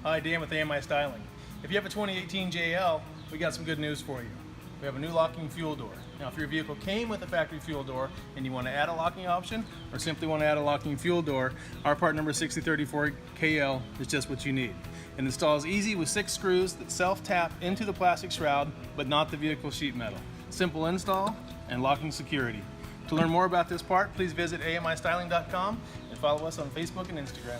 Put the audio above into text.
Hi, Dan with AMI Styling. If you have a 2018 JL, we got some good news for you. We have a new locking fuel door. Now, if your vehicle came with a factory fuel door and you want to add a locking option or simply want to add a locking fuel door, our part number 6034KL is just what you need. It installs easy with 6 screws that self-tap into the plastic shroud, but not the vehicle sheet metal. Simple install and locking security. To learn more about this part, please visit AMIstyling.com and follow us on Facebook and Instagram.